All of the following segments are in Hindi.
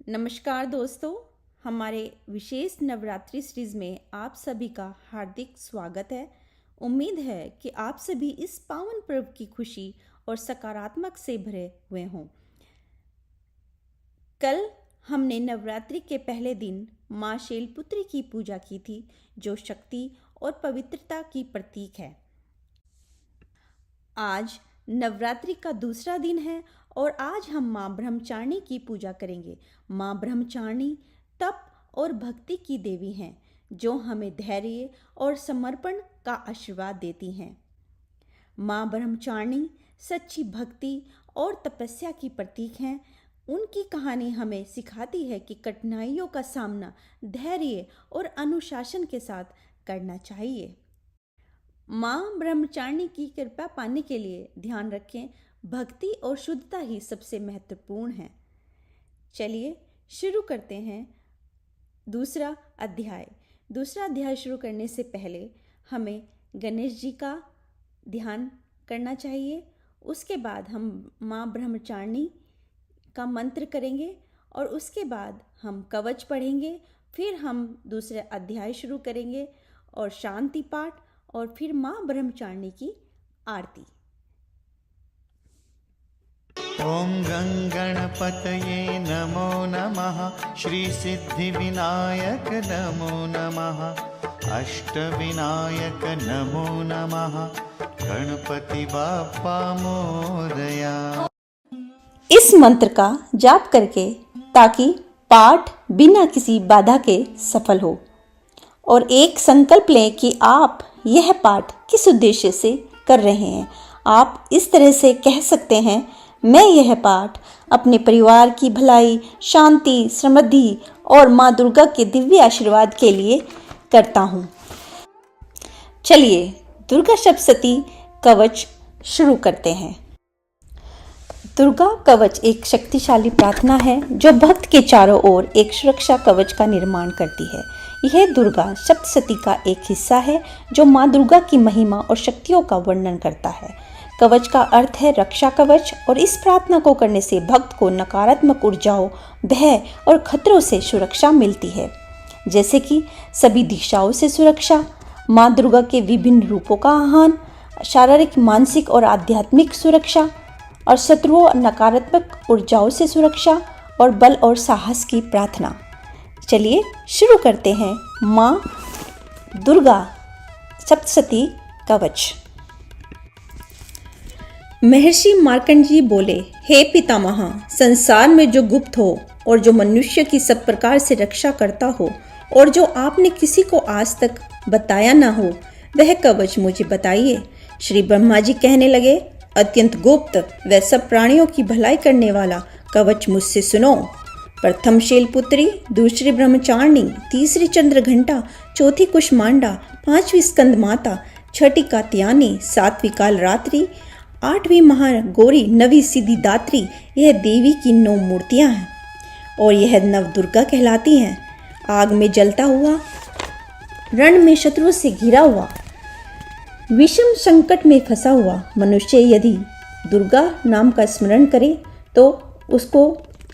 नमस्कार दोस्तों, हमारे विशेष नवरात्रि सीरीज में आप सभी का हार्दिक स्वागत है। उम्मीद है कि आप सभी इस पावन पर्व की खुशी और सकारात्मक से भरे हुए हों। कल हमने नवरात्रि के पहले दिन माँ शैलपुत्री की पूजा की थी, जो शक्ति और पवित्रता की प्रतीक है। आज नवरात्रि का दूसरा दिन है और आज हम माँ ब्रह्मचारिणी की पूजा करेंगे। माँ ब्रह्मचारिणी तप और भक्ति की देवी हैं, जो हमें धैर्य और समर्पण का आशीर्वाद देती हैं। माँ ब्रह्मचारिणी सच्ची भक्ति और तपस्या की प्रतीक हैं। उनकी कहानी हमें सिखाती है कि कठिनाइयों का सामना धैर्य और अनुशासन के साथ करना चाहिए। माँ ब्रह्मचारिणी की कृपा पाने के लिए ध्यान रखें, भक्ति और शुद्धता ही सबसे महत्वपूर्ण है। चलिए शुरू करते हैं दूसरा अध्याय शुरू करने से पहले हमें गणेश जी का ध्यान करना चाहिए। उसके बाद हम माँ ब्रह्मचारिणी का मंत्र करेंगे और उसके बाद हम कवच पढ़ेंगे। फिर हम दूसरा अध्याय शुरू करेंगे और शांति पाठ और फिर माँ ब्रह्मचारिणी की आरती। ॐ गणपतये नमो नमः। श्री सिद्धिविनायक नमो नमः। अष्टविनायक नमो नमः। गणपति बाप्पा मोरया। इस मंत्र का जाप करके ताकि पाठ बिना किसी बाधा के सफल हो, और एक संकल्प लें कि आप यह पाठ किस उद्देश्य से कर रहे हैं। आप इस तरह से कह सकते हैं, मैं यह पाठ अपने परिवार की भलाई, शांति, समृद्धि और माँ दुर्गा के दिव्य आशीर्वाद के लिए करता हूँ। चलिए दुर्गा सप्तशती कवच शुरू करते हैं। दुर्गा कवच एक शक्तिशाली प्रार्थना है जो भक्त के चारों ओर एक सुरक्षा कवच का निर्माण करती है। यह दुर्गा सप्तशती का एक हिस्सा है जो माँ दुर्गा की महिमा और शक्तियों का वर्णन करता है। कवच का अर्थ है रक्षा कवच, और इस प्रार्थना को करने से भक्त को नकारात्मक ऊर्जाओं, भय और खतरों से सुरक्षा मिलती है, जैसे कि सभी दिशाओं से सुरक्षा, माँ दुर्गा के विभिन्न रूपों का आह्वान, शारीरिक, मानसिक और आध्यात्मिक सुरक्षा, और शत्रुओं और नकारात्मक ऊर्जाओं से सुरक्षा, और बल और साहस की प्रार्थना। चलिए शुरू करते हैं माँ दुर्गा सप्तशती कवच। महर्षि मार्कंड जी बोले, हे पितामह, संसार में जो गुप्त हो और जो मनुष्य की सब प्रकार से रक्षा करता हो और जो आपने किसी को आज तक बताया ना हो, वह कवच मुझे बताइए। श्री ब्रह्मा जी कहने लगे, अत्यंत गुप्त व सब प्राणियों की भलाई करने वाला कवच मुझसे सुनो। प्रथम शैलपुत्री, दूसरी ब्रह्मचारिणी, तीसरी चंद्रघंटा, चौथी कुष्मांडा, पांचवी स्कंद माता, छठी कात्यायनी, सातवीं काल रात्रि, आठवीं महागौरी, नवी सिद्धिदात्री। यह देवी की 9 मूर्तियां हैं और यह नव दुर्गा कहलाती हैं। आग में जलता हुआ, रण में शत्रुओं से घिरा हुआ, विषम संकट में फंसा हुआ मनुष्य यदि दुर्गा नाम का स्मरण करे तो उसको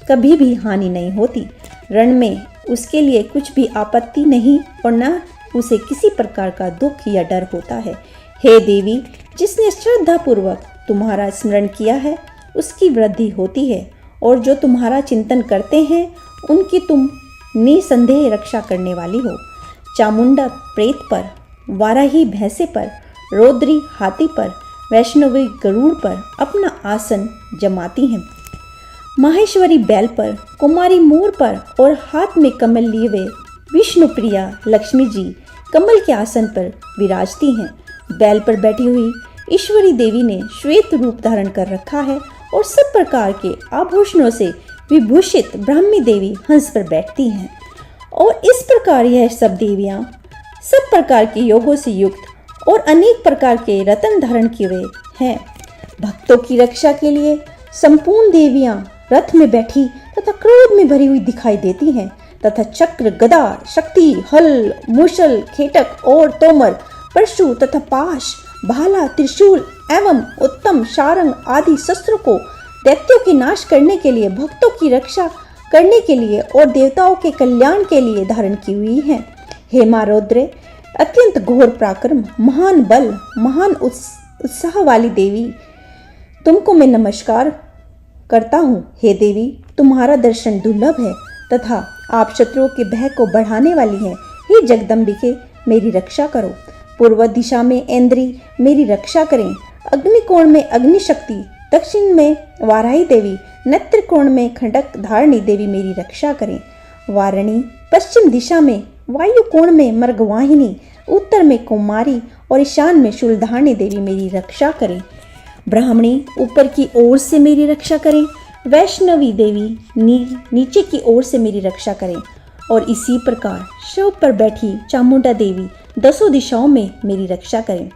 कभी भी हानि नहीं होती। रण में उसके लिए कुछ भी आपत्ति नहीं और न उसे किसी प्रकार का दुख या डर होता है। हे देवी, जिसने श्रद्धापूर्वक तुम्हारा स्मरण किया है उसकी वृद्धि होती है, और जो तुम्हारा चिंतन करते हैं उनकी तुम निसंदेह रक्षा करने वाली हो। चामुंडा प्रेत पर, वाराही भैंसे पर, रौद्री हाथी पर, वैष्णवी गरुड़ पर अपना आसन जमाती हैं। माहेश्वरी बैल पर, कुमारी मोर पर और हाथ में कमल लिए हुए विष्णु प्रिया लक्ष्मी जी कमल के आसन पर विराजती हैं। बैल पर बैठी हुई ईश्वरी देवी ने श्वेत रूप धारण कर रखा है और सब प्रकार के आभूषणों से विभूषित ब्राह्मी देवी हंस पर बैठती हैं। और इस प्रकार यह सब देवियां सब प्रकार के योगों से युक्त और अनेक प्रकार के रत्न धारण किए हुए हैं। भक्तों की रक्षा के लिए संपूर्ण देवियां रथ में बैठी तथा क्रोध में भरी हुई दिखाई देती हैं, तथा चक्र, गदा, शक्ति, हल, मूसल, खेटक और तोमर, परशु तथा पाश, भाला, त्रिशूल एवं उत्तम शारंग आदि शस्त्रों को दैत्यों के नाश करने के लिए भक्तों की रक्षा करने के लिए और देवताओं के कल्याण के लिए धारण की हुई हैं। हे माँ रौद्र, अत्यंत घोर पराक्रम, महान बल, महान उत्साह वाली देवी, तुमको मैं नमस्कार करता हूँ। हे देवी, तुम्हारा दर्शन दुर्लभ है तथा आप शत्रुओं के भय को बढ़ाने वाली हैं। हे जगदम्बिके, मेरी रक्षा करो। पूर्व दिशा में ऐन्द्री मेरी रक्षा करें। अग्निकोण में अग्निशक्ति, दक्षिण में वाराही देवी, नेत्र कोण में खंडक धारणी देवी मेरी रक्षा करें। वारिणी, पश्चिम दिशा में वायु कोण में मर्गवाहिनी, उत्तर में कुमारी और ईशान में शूलधारणी देवी मेरी रक्षा करें। ब्राह्मणी, ऊपर की ओर से मेरी रक्षा करें। वैष्णवी देवी, नीचे की ओर से मेरी रक्षा करें। और इसी प्रकार शव पर बैठी चामुंडा देवी दसों दिशाओं में मेरी रक्षा करें।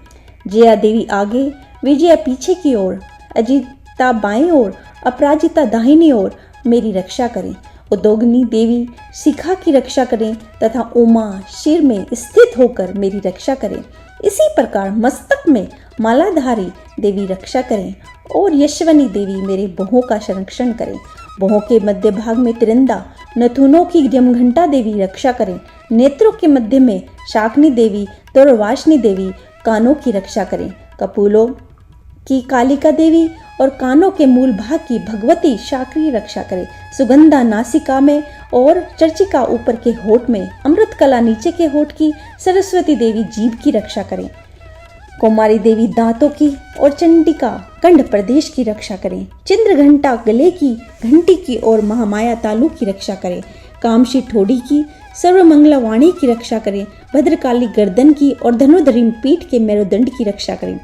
जया देवी आगे, विजया पीछे की ओर, अजिता बाएं ओर, अपराजिता दाहिनी ओर मेरी रक्षा करें। उद्योगिनी देवी शिखा की रक्षा करें तथा उमा शिर में स्थित होकर मेरी रक्षा करें। इसी प्रकार मस्तक में मालाधारी देवी रक्षा करें और यशवनी देवी मेरे भोहों का संरक्षण करें। भोहों के मध्य भाग में त्रिंदा, नथुनों की जमघंटा देवी रक्षा करें। नेत्रों के मध्य में शाकनी देवी, दुर्वासिनी देवी कानों की रक्षा करें। कपूलों की कालिका देवी और कानों के मूल भाग की भगवती शाकरी रक्षा करें। सुगंधा नासिका में और चर्चिका ऊपर के होठ में, अमृत कला नीचे के होठ की, सरस्वती देवी जीभ की रक्षा करें। कुमारी देवी दांतों की और चंडिका कंठ प्रदेश की रक्षा करें। चंद्र घंटा गले की घंटी की और महामाया तालु की रक्षा करें। कामशी ठोड़ी की, सर्वमंगला वाणी की रक्षा करें। भद्रकाली गर्दन की और धनुधरी पीठ के मेरुदंड की रक्षा करें।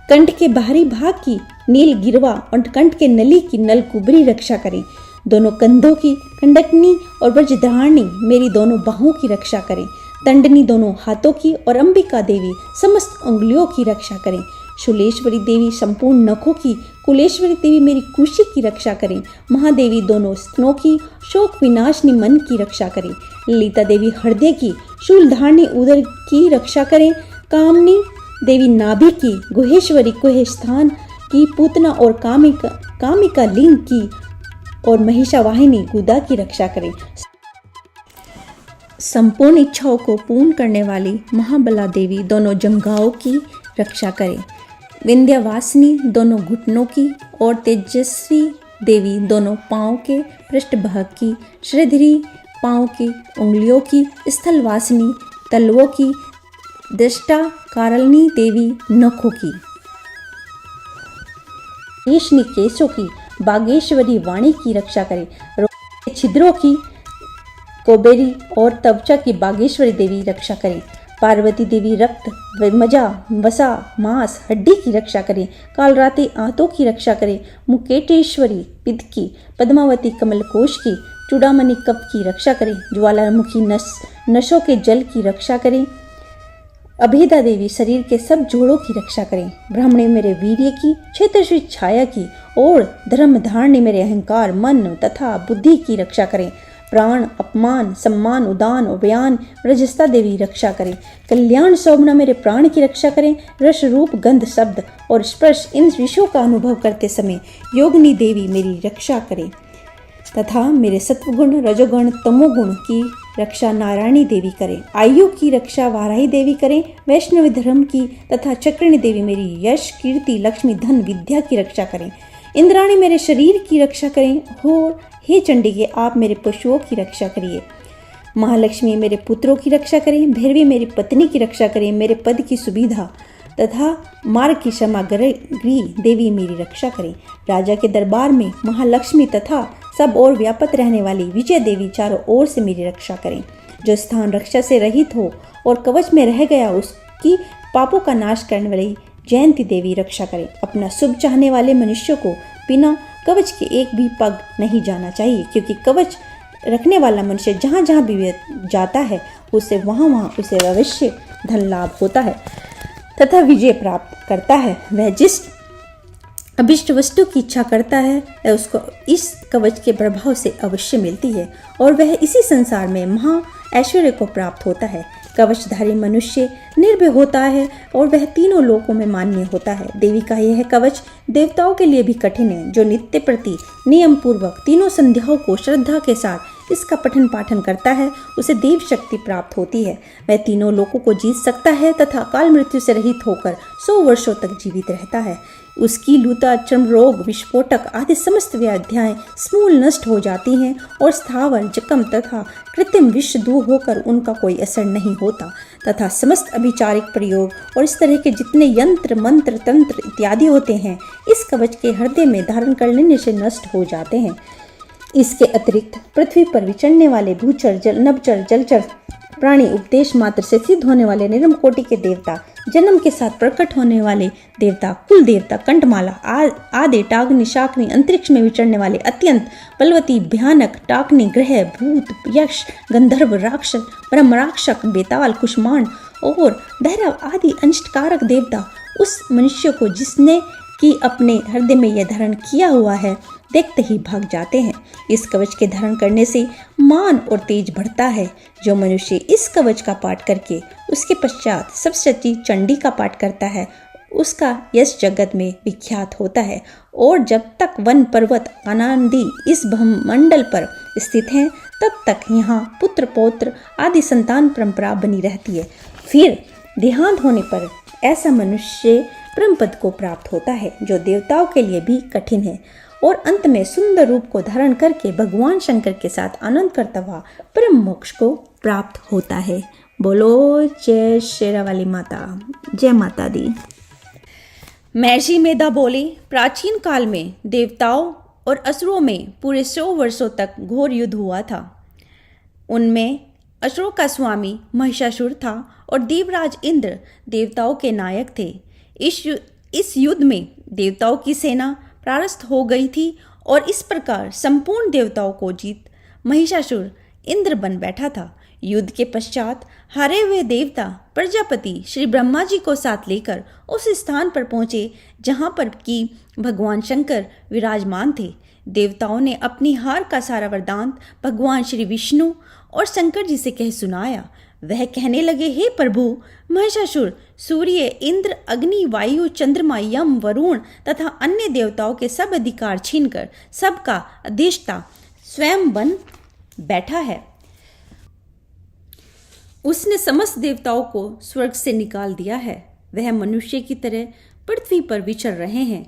कंठ के बाहरी भाग की नील गिरवा और कंठ के नली की नल कुबरी रक्षा करें। दोनों कंधों की कंडकनी और वज्रधारणी मेरी दोनों बाहों की रक्षा करें। दंडनी दोनों हाथों की और अंबिका देवी समस्त उंगलियों की रक्षा करें। शूलेश्वरी देवी संपूर्ण नखों की, कुलेश्वरी देवी मेरी कुशी की रक्षा करें। महादेवी दोनों स्तनों की, शोक विनाशनी मन की रक्षा करें। ललिता देवी हृदय की, शूलधारणी उदर की रक्षा करें। कामनी देवी नाभि की, गुहेश्वरी कुहे स्थान की, पूतना और कामिका लिंग की और महिषावाहिनी गुदा की रक्षा करें। संपूर्ण इच्छाओं को पूर्ण करने वाली महाबला देवी दोनों जंघाओं की रक्षा करें। विंध्यवासिनी दोनों घुटनों की और तेजस्वी देवी दोनों पाँव के पृष्ठभाग की, श्रीधरी पाँव की उंगलियों की, स्थलवासिनी तलवों की, दृष्टा कारलनी देवी नखों की, केशनी केशों की, बागेश्वरी वाणी की रक्षा करें। छिद्रों की, कोबेरी और त्वचा की बागेश्वरी देवी रक्षा करें। पार्वती देवी रक्त, मजा, वसा, मांस, हड्डी की रक्षा करें। कालरात्रि आंतों की रक्षा करें। मुकेटेश्वरी पित्त की, पद्मावती कमलकोश की, चूड़ामणि कफ की रक्षा करें। ज्वालामुखी नसों के जल की रक्षा करें। अभेदा देवी शरीर के सब जोड़ों की रक्षा करें। ब्राह्मणी मेरे वीर्य की, क्षेत्रश्री छाया की और धर्मधारणी मेरे अहंकार, मन तथा बुद्धि की रक्षा करें। प्राण, अपमान, सम्मान, उदान और बयान रजस्ता देवी रक्षा करें। कल्याण शोभना मेरे प्राण की रक्षा करें। रस, रूप, गंध, शब्द और स्पर्श इन विषयों का अनुभव करते समय योगिनी देवी मेरी रक्षा करें तथा मेरे सत्वगुण, रजोगुण, तमोगुण की रक्षा नारायणी देवी करें। आयु की रक्षा वाराही देवी करें। वैष्णवी धर्म की तथा चक्रिणी देवी मेरी यश, कीर्ति, लक्ष्मी, धन, विद्या की रक्षा करें। इंद्राणी मेरे शरीर की रक्षा करें। हो हे चंडिके, आप मेरे पशुओं की रक्षा करिए। महालक्ष्मी मेरे पुत्रों की रक्षा करें। भैरवी मेरी पत्नी की रक्षा करें। मेरे पद की सुविधा तथा मार्ग की सामग्री देवी मेरी रक्षा करें। राजा के दरबार में महालक्ष्मी तथा सब और व्यापत रहने वाली विजय देवी चारों ओर से मेरी रक्षा करें। जो स्थान रक्षा से रहित हो और कवच में रह गया, उसकी पापों का नाश करने वाली जयंती देवी रक्षा करें। अपना शुभ चाहने वाले मनुष्यों को बिना कवच के एक भी पग नहीं जाना चाहिए, क्योंकि कवच रखने वाला मनुष्य जहाँ जहाँ भी जाता है उसे वहाँ उसे अवश्य धन लाभ होता है तथा विजय प्राप्त करता है। वह जिस अभिष्ट वस्तु की इच्छा करता है उसको इस कवच के प्रभाव से अवश्य मिलती है और वह इसी संसार में ऐश्वर्य को प्राप्त होता है। कवचधारी मनुष्य निर्भय होता है और वह तीनों लोकों में मान्य होता है। देवी का यह कवच देवताओं के लिए भी कठिन है। जो नित्य प्रति नियम पूर्वक तीनों संध्याओं को श्रद्धा के साथ इसका पठन पाठन करता है, उसे देव शक्ति प्राप्त होती है। वह तीनों लोकों को जीत सकता है तथा काल मृत्यु से रहित होकर 100 वर्षों तक जीवित रहता है। उसकी लूता, चर्म रोग, विस्फोटक आदि समस्त व्याधियाएं समूल नष्ट हो जाती हैं और स्थावर, जख्म तथा कृत्रिम विष दूर होकर उनका कोई असर नहीं होता तथा समस्त अभिचारिक प्रयोग और इस तरह के जितने यंत्र, मंत्र, तंत्र इत्यादि होते हैं इस कवच के हृदय में धारण कर लेने से नष्ट हो जाते हैं। इसके अतिरिक्त पृथ्वी पर विचरने वाले भूचर, नभचर, जलचर प्राणी, उपदेश मात्र से सिद्ध होने वाले निरम कोटि के देवता, जन्म के साथ प्रकट होने वाले देवता, कुल देवता, कंठमाला आदि, टाग्नि, शाग्नि, अंतरिक्ष में विचरने वाले अत्यंत बलवती, भयानक टाग्नि, ग्रह, भूत, यक्ष, गंधर्व, राक्षस, ब्रह्मराक्षक, बेताल, कुष्मांड और भैरव आदि अंशकारक देवता उस मनुष्य को जिसने कि अपने हृदय में यह धारण किया हुआ है देखते ही भाग जाते हैं। इस कवच के धारण करने से मान और तेज बढ़ता है। जो मनुष्य इस कवच का पाठ करके उसके पश्चात सप्तशती चंडी का पाठ करता है उसका यश जगत में विख्यात होता है और जब तक वन, पर्वत, आनंदी इस ब्रह्मंडल पर स्थित हैं तब तक यहाँ पुत्र, पौत्र आदि संतान परंपरा बनी रहती है। फिर देहांत होने पर ऐसा मनुष्य परम पद को प्राप्त होता है जो देवताओं के लिए भी कठिन है और अंत में सुंदर रूप को धारण करके भगवान शंकर के साथ आनंद करता हुआ परम मोक्ष को प्राप्त होता है। बोलो जय शेरावाली माता, जय माता दी। महर्षि मेधा बोले, प्राचीन काल में देवताओं और असुरों में पूरे 100 वर्षों तक घोर युद्ध हुआ था। उनमें असुरों का स्वामी महिषासुर था और देवराज इंद्र देवताओं के नायक थे। इस युद्ध में देवताओं की सेना परास्त हो गई थी और इस प्रकार संपूर्ण देवताओं को जीत महिषासुर इंद्र बन बैठा था। युद्ध के पश्चात हारे हुए देवता प्रजापति श्री ब्रह्मा जी को साथ लेकर उस स्थान पर पहुंचे जहां पर कि भगवान शंकर विराजमान थे। देवताओं ने अपनी हार का सारा वरदान भगवान श्री विष्णु और शंकर जी से कह सुनाया। वह कहने लगे, हे प्रभु, महिषासुर सूर्य, इंद्र, अग्नि, वायु, चंद्रमा, यम, वरुण तथा अन्य देवताओं के सब अधिकार छीनकर सबका अधिष्ठा स्वयं बन बैठा है। उसने समस्त देवताओं को स्वर्ग से निकाल दिया है। वह मनुष्य की तरह पृथ्वी पर विचर रहे हैं।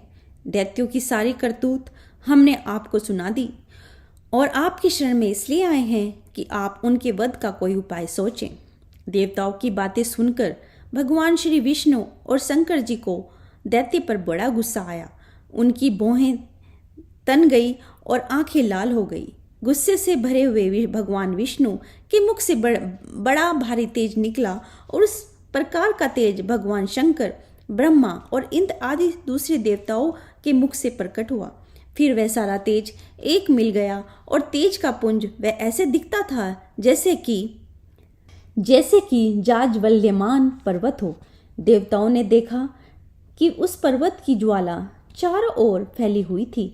दैत्यों की सारी करतूत हमने आपको सुना दी और आपकी शरण में इसलिए आए हैं कि आप उनके वध का कोई उपाय सोचें। देवताओं की बातें सुनकर भगवान श्री विष्णु और शंकर जी को दैत्य पर बड़ा गुस्सा आया। उनकी भौहें तन गई और आंखें लाल हो गई। गुस्से से भरे हुए भगवान विष्णु के मुख से बड़ा भारी तेज निकला और उस प्रकार का तेज भगवान शंकर, ब्रह्मा और इंद्र आदि दूसरे देवताओं के मुख से प्रकट हुआ। फिर वह सारा तेज एक मिल गया और तेज का पुंज वह ऐसे दिखता था जैसे कि जाज्वल्यमान पर्वत हो। देवताओं ने देखा कि उस पर्वत की ज्वाला चारों ओर फैली हुई थी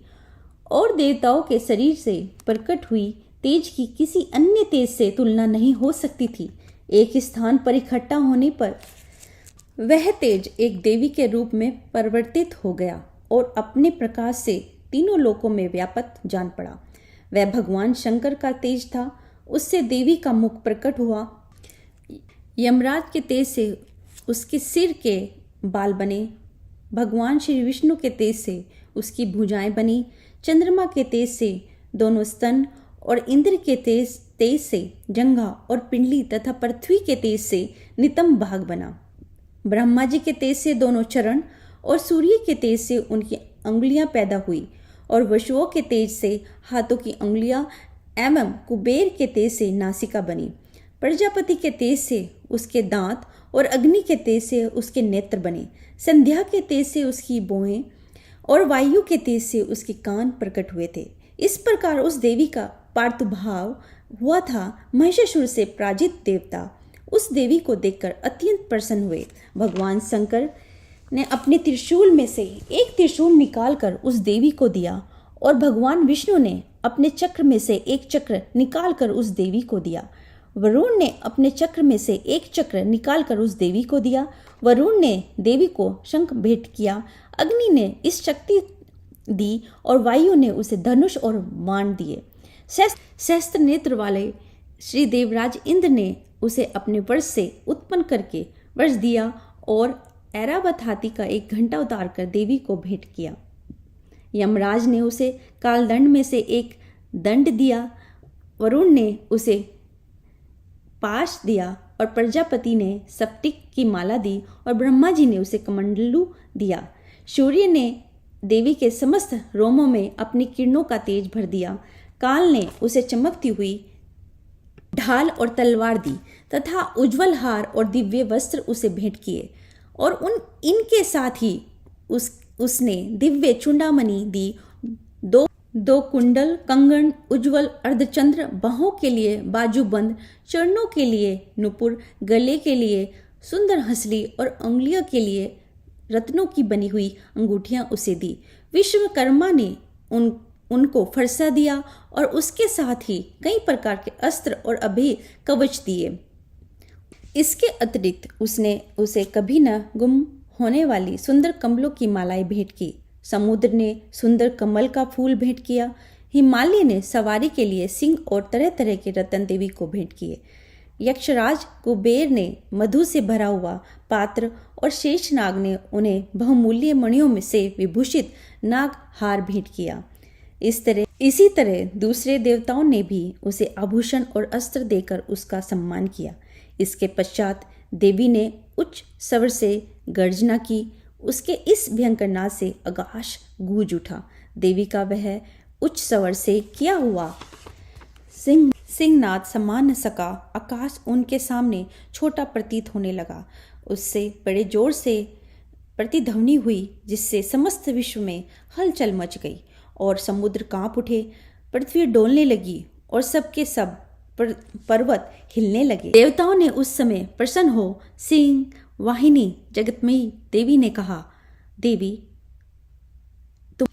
और देवताओं के शरीर से प्रकट हुई तेज की किसी अन्य तेज से तुलना नहीं हो सकती थी। एक स्थान पर इकट्ठा होने पर वह तेज एक देवी के रूप में परिवर्तित हो गया और अपने प्रकाश से तीनों लोकों में व्यापक जान पड़ा। वह भगवान शंकर का तेज था। उससे देवी का मुख प्रकट हुआ। यमराज के तेज से उसके सिर के बाल बने। भगवान श्री विष्णु के तेज से उसकी भुजाएं बनी। चंद्रमा के तेज से दोनों स्तन और इंद्र के तेज से जंघा और पिंडली तथा पृथ्वी के तेज से नितंब भाग बना। ब्रह्मा जी के तेज से दोनों चरण और सूर्य के तेज से उनकी अंगुलियां पैदा हुई और वसुओं के तेज से हाथों की अंगुलियां एवं कुबेर के तेज से नासिका बनी। प्रजापति के तेज से उसके दांत और अग्नि के तेज से उसके नेत्र बने। संध्या के तेज से उसकी भौहें और वायु के तेज से उसके कान प्रकट हुए थे। इस प्रकार उस देवी का प्रादुर्भाव हुआ था। महिषासुर से पराजित देवता उस देवी को देखकर अत्यंत प्रसन्न हुए। भगवान शंकर ने अपने त्रिशूल में से एक त्रिशूल निकालकर उस देवी को दिया और भगवान विष्णु ने अपने चक्र में से एक चक्र निकालकर उस देवी को दिया। वरुण ने अपने चक्र में से एक चक्र निकालकर उस देवी को दिया। वरुण ने देवी को शंख भेंट किया, अग्नि ने इस शक्ति दी और वायु ने उसे धनुष और बाण दिए। सहस्त्र नेत्र वाले श्री देवराज इंद्र ने उसे अपने वश से उत्पन्न करके वश दिया और ऐरावत हाथी का एक घंटा उतारकर देवी को भेंट किया। यमराज ने उसे कालदंड में से एक दंड दिया, वरुण ने उसे पाश दिया और प्रजापति ने सप्तिक की माला दी और ब्रह्मा जी ने उसे कमंडलू दिया। सूर्य ने देवी के समस्त रोमों में अपनी किरणों का तेज भर दिया। काल ने उसे चमकती हुई ढाल और तलवार दी तथा उज्जवल हार और दिव्य वस्त्र उसे भेंट किए और इनके साथ ही उसने दिव्य चूड़ामणि दी। दो कुंडल, कंगन, उज्जवल अर्धचंद्र, बाहों के लिए बाजूबंद, चरणों के लिए नुपुर, गले के लिए सुंदर हंसली और उंगलियों के लिए रत्नों की बनी हुई अंगूठियां उसे दी। विश्वकर्मा ने उनको फरसा दिया और उसके साथ ही कई प्रकार के अस्त्र और अभय कवच दिए। इसके अतिरिक्त उसने उसे कभी न गुम होने वाली सुंदर कमलों की मालाएं भेंट की। समुद्र ने सुंदर कमल का फूल भेंट किया। हिमालय ने सवारी के लिए सिंह और तरह तरह के रतन देवी को भेंट किए। यक्षराज कुबेर ने मधु से भरा हुआ पात्र और शेषनाग ने उन्हें बहुमूल्य मणियों में से विभूषित नाग हार भेंट किया। इसी तरह दूसरे देवताओं ने भी उसे आभूषण और अस्त्र देकर उसका सम्मान किया। इसके पश्चात देवी ने उच्च स्वर से गर्जना की। उसके इस भयंकर नाद से आकाश गूंज उठा। देवी का वह उच्च स्वर से किया हुआ सिंहनाद समान न सका। आकाश उनके सामने छोटा प्रतीत होने लगा। उससे बड़े जोर से प्रतिध्वनि हुई जिससे समस्त विश्व में हलचल मच गई और समुद्र कांप उठे, पृथ्वी डोलने लगी और सबके सब पर्वत हिलने लगे। देवताओं ने उस समय प्रसन्न हो सिंह वाहिनी जगतमयी देवी ने कहा, देवी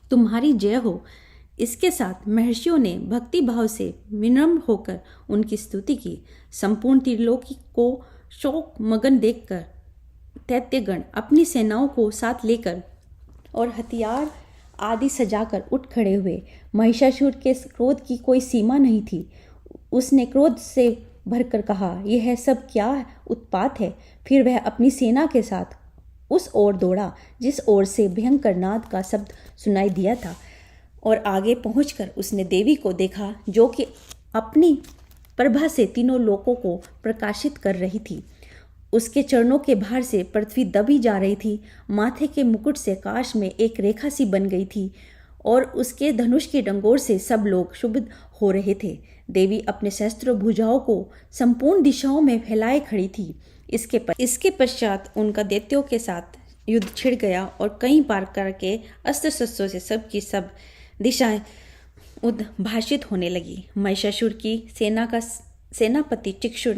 तुम्हारी जय हो। इसके साथ महर्षियों ने भक्ति भाव से विनम्र होकर उनकी स्तुति की। संपूर्ण त्रिलोकी को शोक मगन देखकर दैत्यगण अपनी सेनाओं को साथ लेकर और हथियार आदि सजाकर उठ खड़े हुए। महिषासुर के क्रोध की कोई सीमा नहीं थी। उसने क्रोध से भरकर कहा, यह सब क्या उत्पात है। फिर वह अपनी सेना के साथ उस ओर दौड़ा जिस ओर से भयंकर नाद का शब्द सुनाई दिया था और आगे पहुंचकर उसने देवी को देखा जो कि अपनी प्रभा से तीनों लोकों को प्रकाशित कर रही थी। उसके चरणों के भार से पृथ्वी दबी जा रही थी। माथे के मुकुट से आकाश में एक रेखा सी बन गई थी और उसके धनुष की डंगोर से सब लोग क्षुब्ध हो रहे थे। देवी अपने शस्त्र भुजाओं को संपूर्ण दिशाओं में फैलाए खड़ी थी। इसके पश्चात उनका दैत्यों के साथ युद्ध छिड़ गया और कई प्रकार के अस्त्र शस्त्रों से सब की सब दिशाएं उद्भाषित होने लगी। महिषासुर की सेना का सेनापति चिक्षुर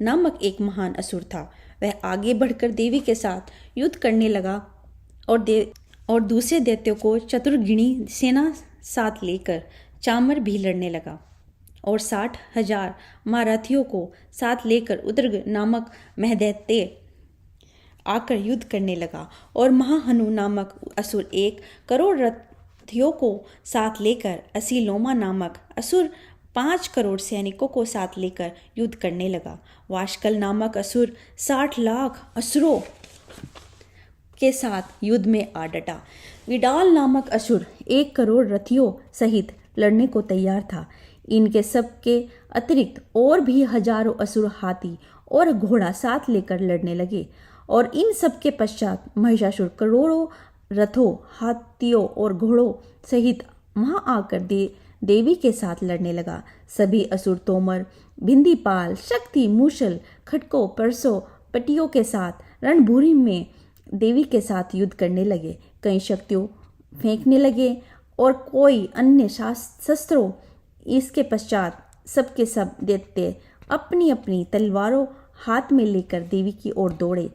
नामक एक महान असुर था। वह आगे बढ़कर देवी के साथ युद्ध करने लगा और दूसरे दैत्यों को चतुर्गिणी सेना साथ लेकर चामर भी लड़ने लगा और 60,000 महारथियों को साथ लेकर उद्रग नामक महदैत्य आकर युद्ध करने लगा और महाहनु नामक असुर 1 करोड़ रथियों को साथ लेकर असीलोमा नामक असुर 5 करोड़ सैनिकों को साथ लेकर युद्ध करने लगा। वाशकल नामक असुर 60 लाख असुरों के साथ युद्ध में आ डटा। विडाल नामक असुर 1 करोड़ रथियों सहित लड़ने को तैयार था। इनके सब के अतिरिक्त और भी हजारों असुर हाथी और घोड़ा साथ लेकर लड़ने लगे और इन सब के पश्चात महिषासुर करोड़ों रथों, हाथियों और घोड़ों सहित वहां आकर देवी के साथ लड़ने लगा। सभी असुर तोमर, भिंदीपाल, शक्ति, मूसल, खटकों, परसों, पटियों के साथ रणभूमि में देवी के साथ युद्ध करने लगे। कई शक्तियों फेंकने लगे और कोई अन्य शस्त्रों। इसके पश्चात सबके सब दैत्य अपनी अपनी तलवारों हाथ में लेकर देवी की ओर दौड़े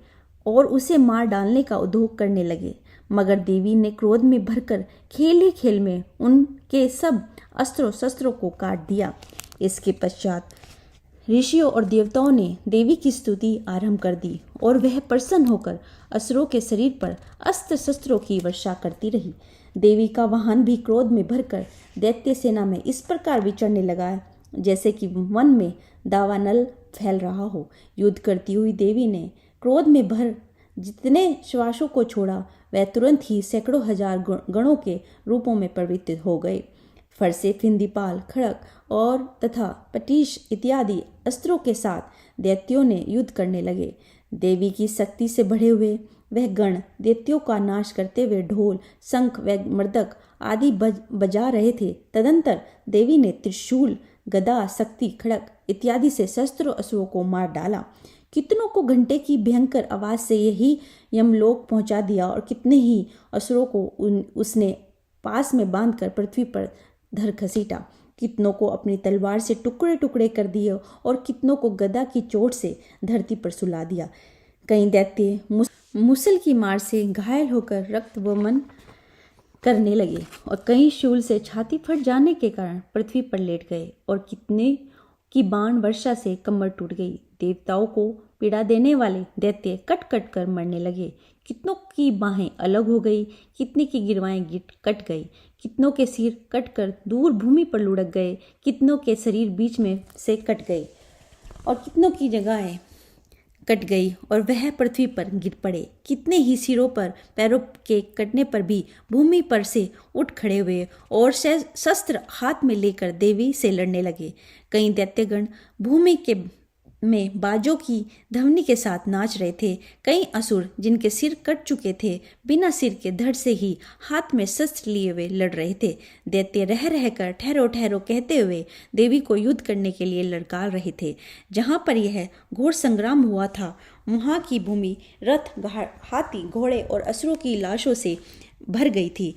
और उसे मार डालने का उद्योग करने लगे। मगर देवी ने क्रोध में भरकर खेल ही खेल में उनके सब अस्त्रों शस्त्रों को काट दिया। इसके पश्चात ऋषियों और देवताओं ने देवी की स्तुति आरंभ कर दी और वह प्रसन्न होकर असुरों के शरीर पर अस्त्र शस्त्रों की वर्षा करती रही। देवी का वाहन भी क्रोध में भरकर दैत्य सेना में इस प्रकार विचरने लगा जैसे कि वन में दावानल फैल रहा हो। युद्ध करती हुई देवी ने क्रोध में भर जितने श्वासों को छोड़ा वह तुरंत ही सैकड़ों हजार गणों के रूपों में परिवर्तित हो गए। फरसे, फिंदीपाल, खड़क और तथा पटीश इत्यादि अस्त्रों के साथ दैत्यों ने युद्ध करने लगे। देवी की शक्ति से बढ़े हुए वह गण दैत्यों का नाश करते हुए ढोल, शंख व मृदक आदि बजा रहे थे। तदंतर देवी ने त्रिशूल, गदा, शक्ति, खड़क इत्यादि से शस्त्रों असुरों को मार डाला। कितनों को घंटे की भयंकर आवाज से यही यमलोक पहुंचा दिया और कितने ही असुरों को उसने पास में बांधकर पृथ्वी पर धर घसीटा। कितनों को अपनी तलवार से टुकड़े टुकड़े कर दिए और कितनों को गदा की चोट से धरती पर सुला दिया। कई दैत्य मुसल की मार से घायल होकर रक्त वमन करने लगे और कई शूल से छाती फट जाने के कारण पृथ्वी पर लेट गए और कितने की बाण वर्षा से कमर टूट गई। देवताओं को पीड़ा देने वाले दैत्य कट कट कर मरने लगे। कितनों की बाहें अलग हो गई, कितने की गिरवाएं कट गई, कितनों के सिर कटकर दूर भूमि पर लुढ़क गए, कितनों के शरीर बीच में से कट गए और कितनों की जगहें कट गई और वह पृथ्वी पर गिर पड़े। कितने ही सिरों पर पैरों के कटने पर भी भूमि पर से उठ खड़े हुए और शस्त्र हाथ में लेकर देवी से लड़ने लगे। कई दैत्यगण भूमि के में बाजों की ध्वनि के साथ नाच रहे थे। कई असुर जिनके सिर कट चुके थे बिना सिर के धड़ से ही हाथ में शस्त्र लिए हुए लड़ रहे थे। दैत्य रह रहकर ठहरो ठहरो कहते हुए देवी को युद्ध करने के लिए ललकार रहे थे। जहाँ पर यह घोर संग्राम हुआ था वहाँ की भूमि रथ, हाथी, घोड़े और असुरों की लाशों से भर गई थी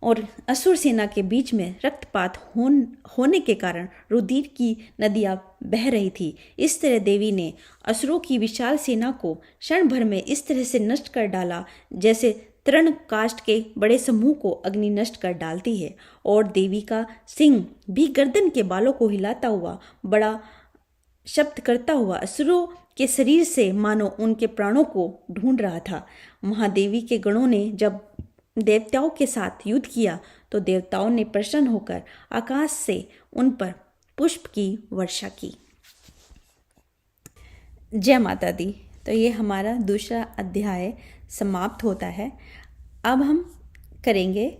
और असुर सेना के बीच में रक्तपात होने के कारण रुधिर की नदियाँ बह रही थी। इस तरह देवी ने असुरों की विशाल सेना को क्षण भर में इस तरह से नष्ट कर डाला जैसे तृण काष्ठ के बड़े समूह को अग्नि नष्ट कर डालती है। और देवी का सिंह भी गर्दन के बालों को हिलाता हुआ बड़ा शब्द करता हुआ असुरों के शरीर से मानो उनके प्राणों को ढूंढ रहा था। महादेवी के गणों ने जब देवताओं के साथ युद्ध किया तो देवताओं ने प्रसन्न होकर आकाश से उन पर पुष्प की वर्षा की। जय माता दी। तो ये हमारा दूसरा अध्याय समाप्त होता है। अब हम करेंगे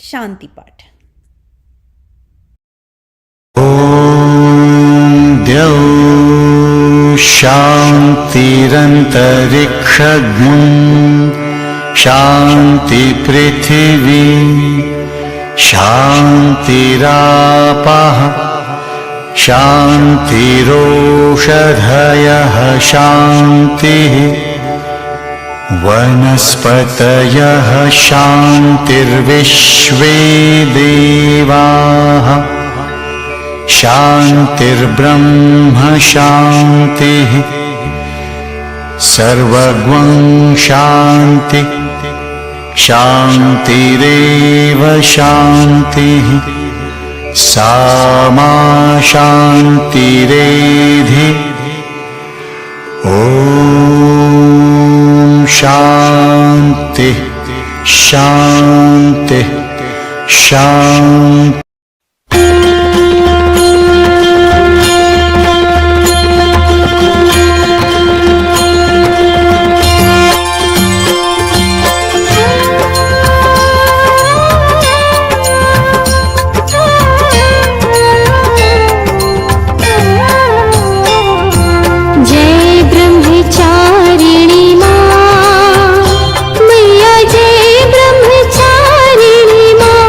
शांति पाठ। शान्तिरन्तरिक्षग्नि शान्ति पृथिवी शान्तिरापः शान्तिरोषधयः शान्तिः वनस्पतयः शान्तिर्विश्वे देवाः शान्तिर्ब्रह्म शान्तिः सर्वगं शान्ति शान्तिरेव शान्तिः सा मा शान्तिरेधि ॐ शान्ति शान्ति शान्ति। मैया जय ब्रह्मचारिणी माँ।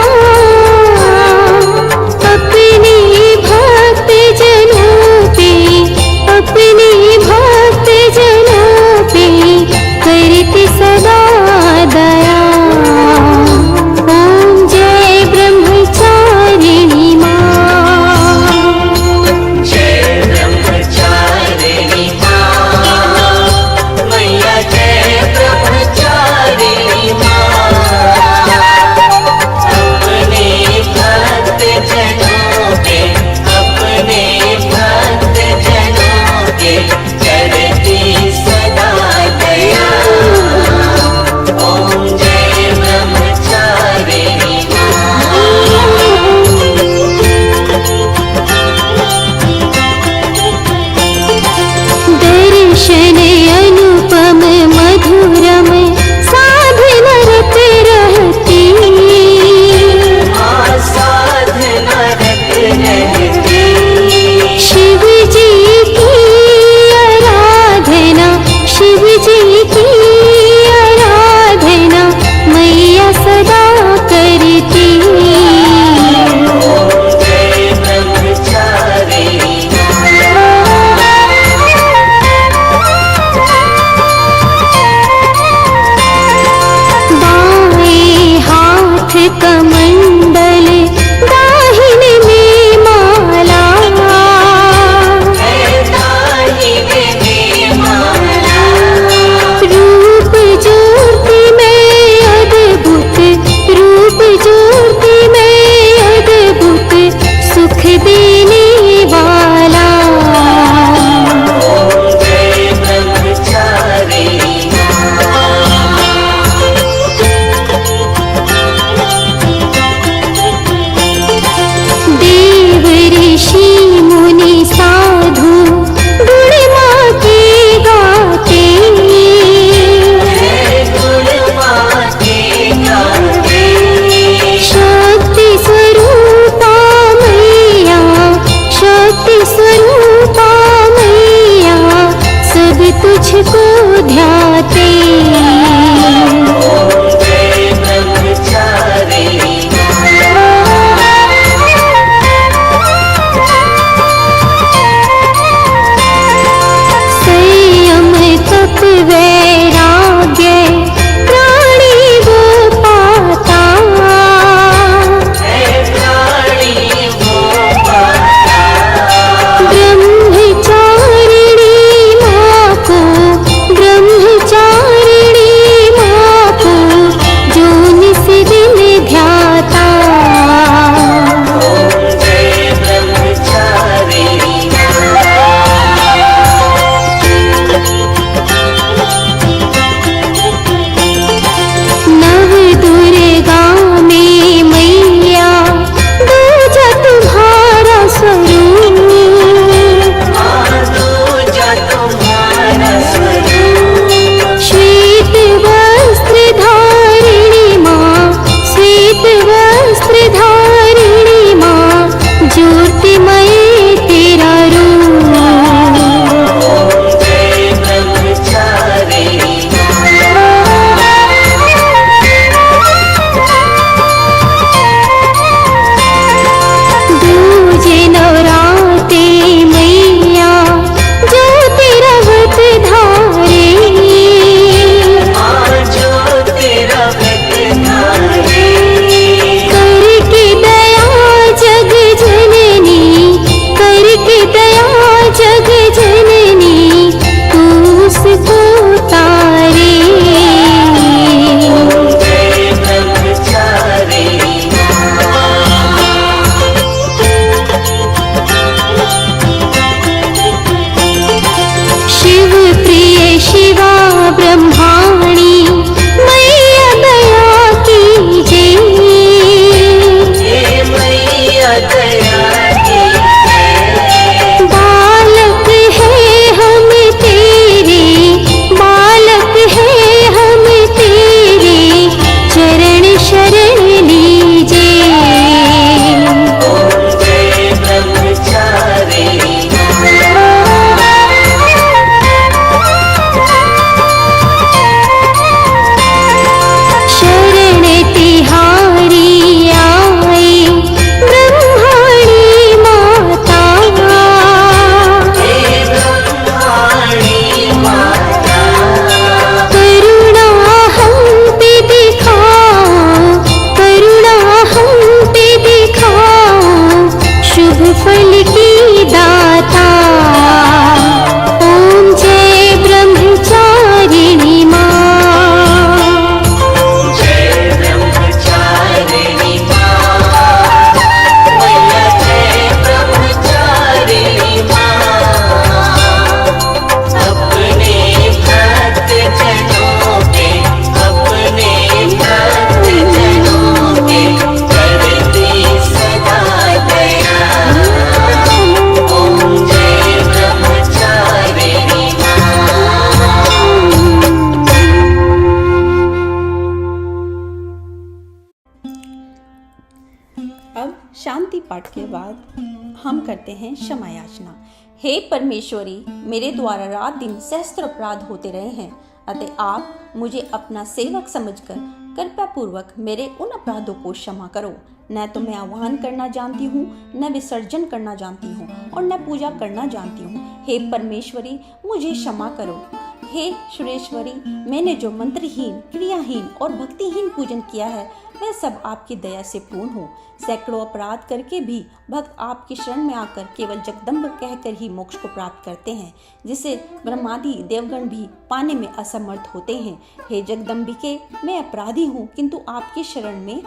पाठ के बाद हम करते हैं क्षमा याचना। हे परमेश्वरी, मेरे द्वारा रात दिन सहस्त्र अपराध होते रहे हैं, अतः आप मुझे अपना सेवक समझकर कृपा पूर्वक मेरे उन अपराधों को क्षमा करो। न तो मैं आह्वान करना जानती हूँ, न विसर्जन करना जानती हूँ, और न पूजा करना जानती हूँ। हे परमेश्वरी, मुझे क्षमा करो। हे सुरेश्वरी, मैंने जो मंत्रहीन, क्रियाहीन और भक्तिहीन पूजन किया है, वह सब आपकी दया से पूर्ण हो। सैकड़ों अपराध करके भी भक्त आपकी शरण में आकर केवल जगदम्ब कहकर ही मोक्ष को प्राप्त करते हैं, जिसे ब्रह्मादि देवगण भी पाने में असमर्थ होते हैं। हे जगदम्बिके, मैं अपराधी हूँ, किंतु आपकी शरण में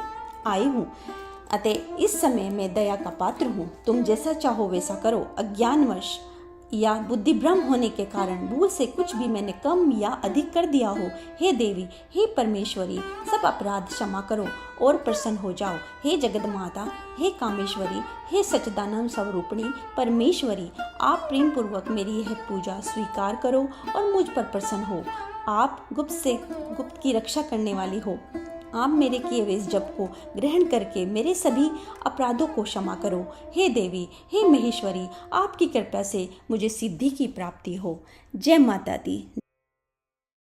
आई हूँ, अतः इस समय मैं दया का पात्र हूँ। तुम जैसा चाहो वैसा करो। अज्ञानवश या बुद्धि भ्रम होने के कारण भूल से कुछ भी मैंने कम या अधिक कर दिया हो, हे देवी, हे परमेश्वरी, सब अपराध क्षमा करो और प्रसन्न हो जाओ। हे जगत माता, हे कामेश्वरी, हे सच्चिदानंद स्वरूपिणी परमेश्वरी, आप प्रेम पूर्वक मेरी यह पूजा स्वीकार करो और मुझ पर प्रसन्न हो। आप गुप्त से गुप्त की रक्षा करने वाली हो। आप मेरे किए हुए इस जप को ग्रहण करके मेरे सभी अपराधों को क्षमा करो। हे देवी, हे महेश्वरी, आपकी कृपा से मुझे सिद्धि की प्राप्ति हो। जय माता दी।